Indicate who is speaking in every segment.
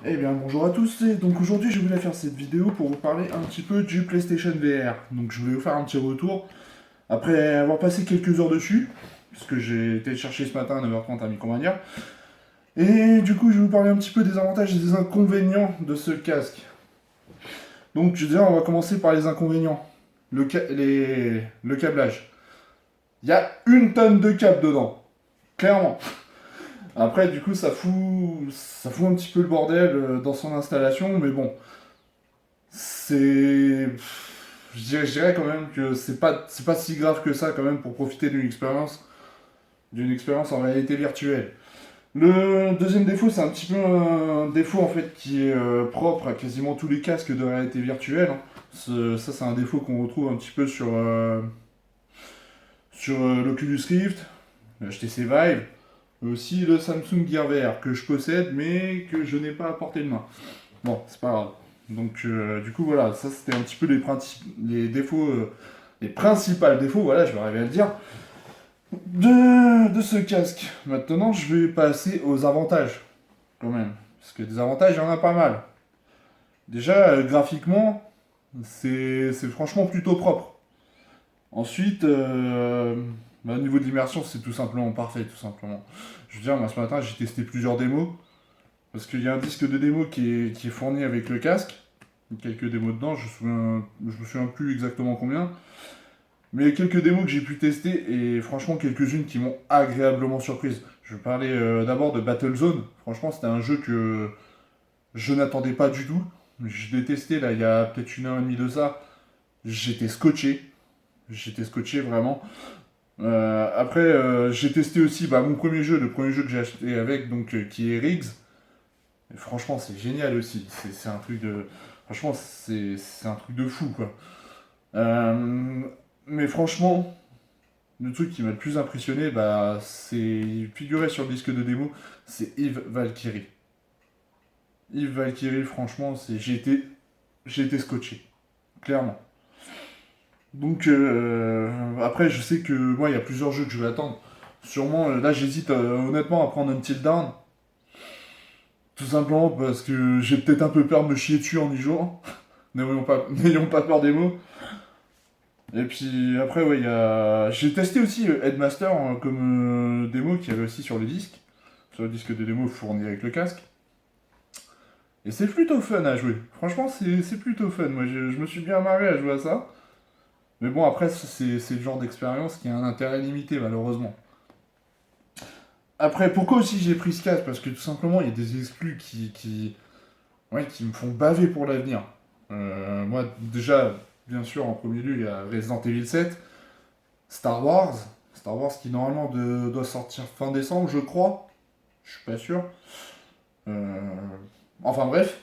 Speaker 1: Eh bien bonjour à tous, et donc aujourd'hui je voulais faire cette vidéo pour vous parler un petit peu du PlayStation VR. Donc je voulais vous faire un petit retour, après avoir passé quelques heures dessus, puisque j'ai été le chercher ce matin à 9h30 à Micromania. Et du coup je vais vous parler un petit peu des avantages et des inconvénients de ce casque. Donc déjà on va commencer par les inconvénients. Le câblage. Il y a une tonne de câbles dedans, clairement. Après du coup ça fout un petit peu le bordel dans son installation, mais bon. C'est. Je dirais quand même que c'est pas si grave que ça quand même pour profiter d'une expérience en réalité virtuelle. Le deuxième défaut, c'est un petit peu un défaut en fait qui est propre à quasiment tous les casques de réalité virtuelle, hein. Ça, c'est un défaut qu'on retrouve un petit peu sur l'Oculus Rift, le HTC Vive, aussi le Samsung Gear VR que je possède mais que je n'ai pas à portée de main. Bon, c'est pas grave. Donc, du coup, voilà, ça c'était un petit peu les défauts, les principaux défauts, voilà, je vais arriver à le dire, de ce casque. Maintenant, je vais passer aux avantages, quand même. Parce que des avantages, il y en a pas mal. Déjà, graphiquement, c'est franchement plutôt propre. Ensuite, au niveau de l'immersion, c'est tout simplement parfait, tout simplement. Je veux dire, moi ce matin, j'ai testé plusieurs démos. Parce qu'il y a un disque de démo qui est fourni avec le casque. Quelques démos dedans, je me souviens plus exactement combien. Mais il y a quelques démos que j'ai pu tester et franchement quelques-unes qui m'ont agréablement surprise. Je vais parler d'abord de Battlezone. Franchement, c'était un jeu que je n'attendais pas du tout. Je l'ai testé là il y a peut-être une heure et demie de ça. J'étais scotché. J'étais scotché vraiment. Après, j'ai testé aussi mon premier jeu, le premier jeu que j'ai acheté avec, donc qui est Riggs. Et franchement, c'est génial aussi. C'est un truc de. Franchement, c'est un truc de fou, quoi. Euh, mais franchement, le truc qui m'a le plus impressionné, c'est figuré sur le disque de démo, c'est Yves Valkyrie. Yves Valkyrie, franchement, j'ai été scotché, clairement. Donc après, je sais que moi, il y a plusieurs jeux que je vais attendre. Sûrement, là, j'hésite honnêtement à prendre Until Dawn. Tout simplement parce que j'ai peut-être un peu peur de me chier dessus en y jouant. N'ayons pas peur des mots. Et puis après, ouais, j'ai testé aussi Headmaster comme démo qu'il y avait aussi sur le disque de démo fourni avec le casque. Et c'est plutôt fun à jouer. Franchement, c'est plutôt fun. Moi, je me suis bien marré à jouer à ça. Mais bon, après, c'est le genre d'expérience qui a un intérêt limité, malheureusement. Après, pourquoi aussi j'ai pris ce casque? Parce que tout simplement, il y a des exclus ouais, qui me font baver pour l'avenir. Moi, déjà, bien sûr, en premier lieu, il y a Resident Evil 7, Star Wars. Star Wars qui normalement doit sortir fin décembre, je crois. Je suis pas sûr. Euh, Enfin bref.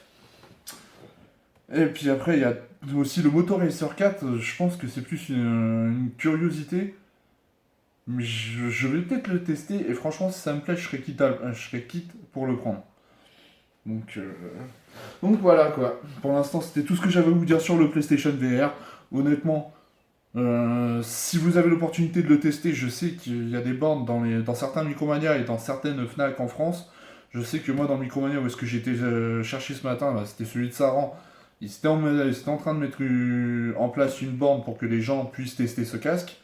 Speaker 1: Et puis après, il y a aussi le Motor Racer 4. Je pense que c'est plus une curiosité. Mais je vais peut-être le tester. Et franchement, si ça me plaît, je serais quitte pour le prendre. Donc, euh, donc voilà quoi. Pour l'instant, c'était tout ce que j'avais à vous dire sur le PlayStation VR. Honnêtement, si vous avez l'opportunité de le tester, je sais qu'il y a des bornes dans certains Micromania et dans certaines Fnac en France. Je sais que moi, dans Micromania, où est-ce que j'étais chercher ce matin, c'était celui de Saran. Ils étaient en train de mettre en place une borne pour que les gens puissent tester ce casque.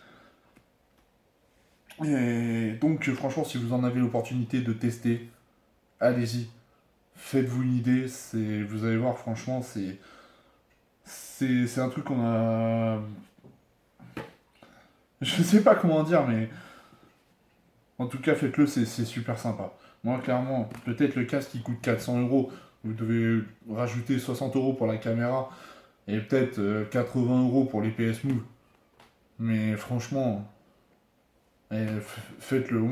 Speaker 1: Et donc, franchement, si vous en avez l'opportunité de tester, allez-y. Faites-vous une idée. Vous allez voir, franchement, c'est un truc qu'on a. Je sais pas comment dire, mais en tout cas, faites-le, c'est super sympa. Moi, clairement, peut-être le casque qui coûte 400 euros, vous devez rajouter 60 € pour la caméra et peut-être 80 € pour les PS Move. Mais franchement, faites-le. Au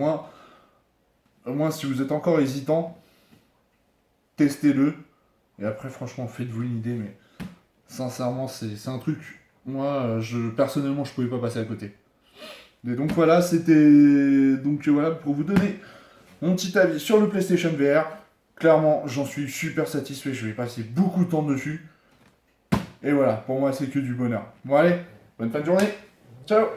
Speaker 1: moins, si vous êtes encore hésitant, testez-le. Et après, franchement, faites-vous une idée. Mais sincèrement, c'est un truc. Moi, personnellement, je pouvais pas passer à côté. Et donc voilà, voilà pour vous donner mon petit avis sur le PlayStation VR. Clairement, j'en suis super satisfait. Je vais passer beaucoup de temps dessus. Et voilà, pour moi, c'est que du bonheur. Bon, allez, bonne fin de journée. Ciao!